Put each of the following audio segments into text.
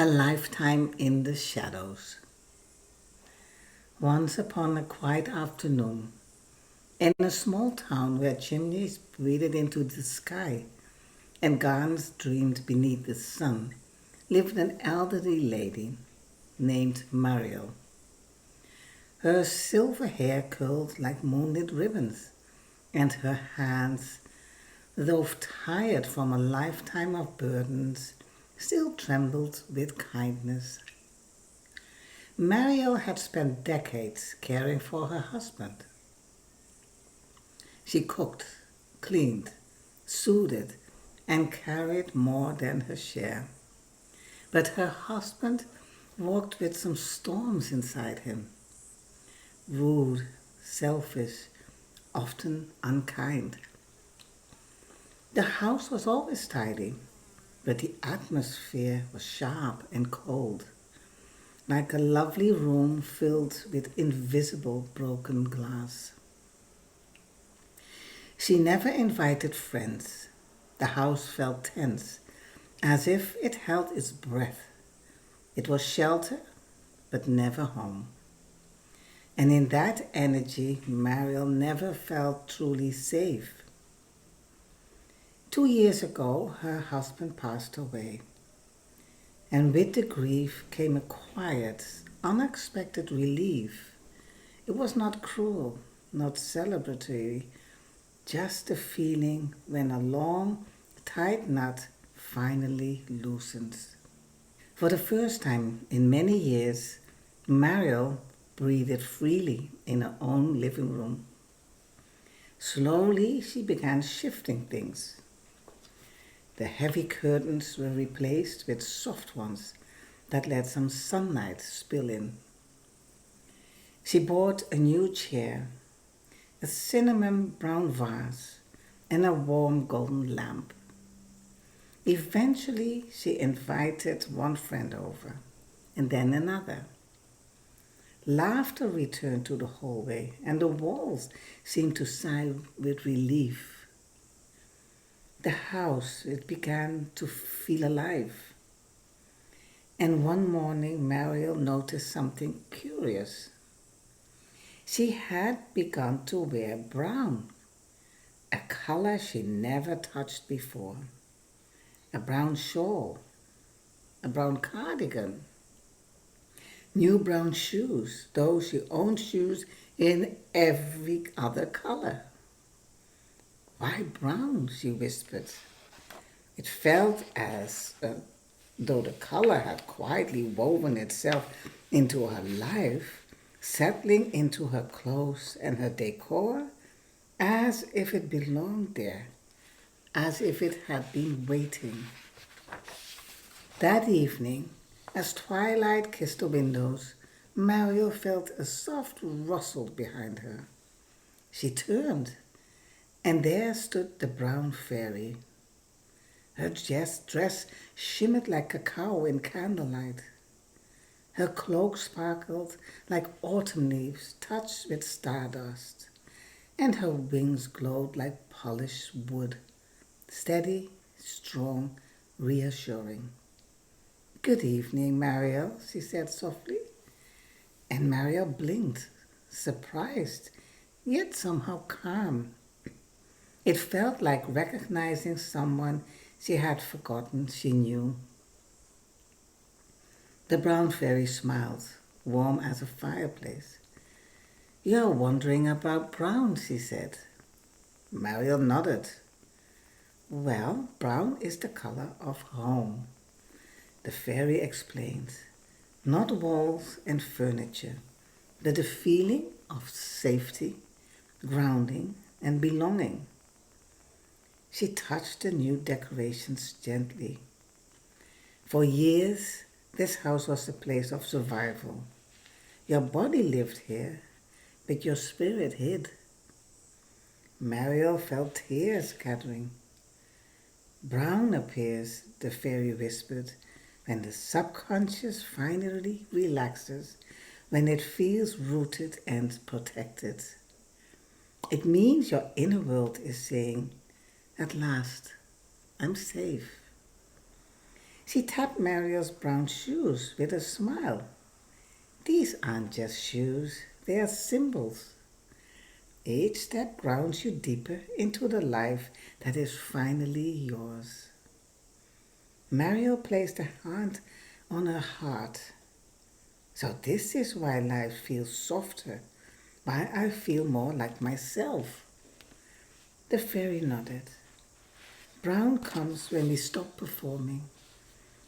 A lifetime in the shadows. Once upon a quiet afternoon, in a small town where chimneys breathed into the sky and gardens dreamed beneath the sun, lived an elderly lady named Mariel. Her silver hair curled like moonlit ribbons, and her hands, though tired from a lifetime of burdens, still trembled with kindness. Mariel had spent decades caring for her husband. She cooked, cleaned, soothed, and carried more than her share. But her husband walked with some storms inside him. Rude, selfish, often unkind. The house was always tidy, but the atmosphere was sharp and cold, like a lovely room filled with invisible broken glass. She never invited friends. The house felt tense, as if it held its breath. It was shelter, but never home. And in that energy, Mariel never felt truly safe. 2 years ago, her husband passed away. And with the grief came a quiet, unexpected relief. It was not cruel, not celebratory, just a feeling when a long, tight knot finally loosens. For the first time in many years, Mariel breathed freely in her own living room. Slowly, she began shifting things. The heavy curtains were replaced with soft ones that let some sunlight spill in. She bought a new chair, a cinnamon brown vase, and a warm golden lamp. Eventually, she invited one friend over, and then another. Laughter returned to the hallway, and the walls seemed to sigh with relief. The house, it began to feel alive. And one morning, Mariel noticed something curious. She had begun to wear brown, a color she never touched before. A brown shawl, a brown cardigan, new brown shoes, though she owned shoes in every other color. Why brown? She whispered. It felt as though the color had quietly woven itself into her life, settling into her clothes and her decor as if it belonged there, as if it had been waiting. That evening, as twilight kissed the windows, Mario felt a soft rustle behind her. She turned, and there stood the brown fairy. Her dress shimmered like cacao in candlelight. Her cloak sparkled like autumn leaves touched with stardust, and her wings glowed like polished wood, steady, strong, reassuring. "Good evening, Mariel," she said softly, and Mariel blinked, surprised, yet somehow calm. It felt like recognizing someone she had forgotten she knew. The brown fairy smiled, warm as a fireplace. "You're wondering about brown," she said. Mariel nodded. "Well, brown is the color of home," the fairy explained. "Not walls and furniture, but a feeling of safety, grounding, and belonging." She touched the new decorations gently. For years, this house was a place of survival. Your body lived here, but your spirit hid. Mariel felt tears gathering. "Brown appears," the fairy whispered, "when the subconscious finally relaxes, when it feels rooted and protected. It means your inner world is saying, 'At last, I'm safe.'" She tapped Mariel's brown shoes with a smile. These aren't just shoes, they are symbols. Each step grounds you deeper into the life that is finally yours. Mariel placed a hand on her heart. So this is why life feels softer, why I feel more like myself. The fairy nodded. Brown comes when we stop performing,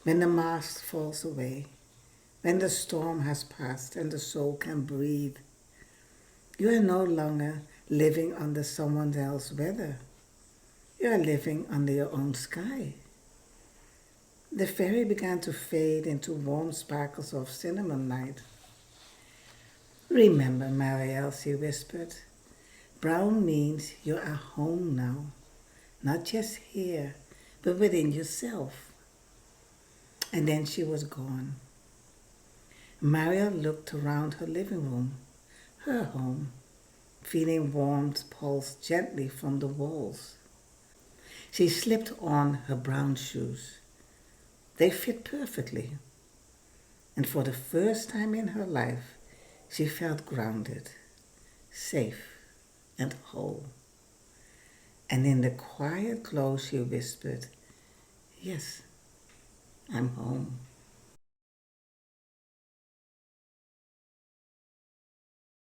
when the mask falls away, when the storm has passed and the soul can breathe. You are no longer living under someone else's weather. You are living under your own sky. The fairy began to fade into warm sparkles of cinnamon light. Remember, Marielle, she whispered, brown means you are home now, not just here, but within yourself. And then she was gone. Marielle looked around her living room, her home, feeling warmth pulse gently from the walls. She slipped on her brown shoes. They fit perfectly. And for the first time in her life, she felt grounded, safe, and whole. And in the quiet glow she whispered, yes, I'm home.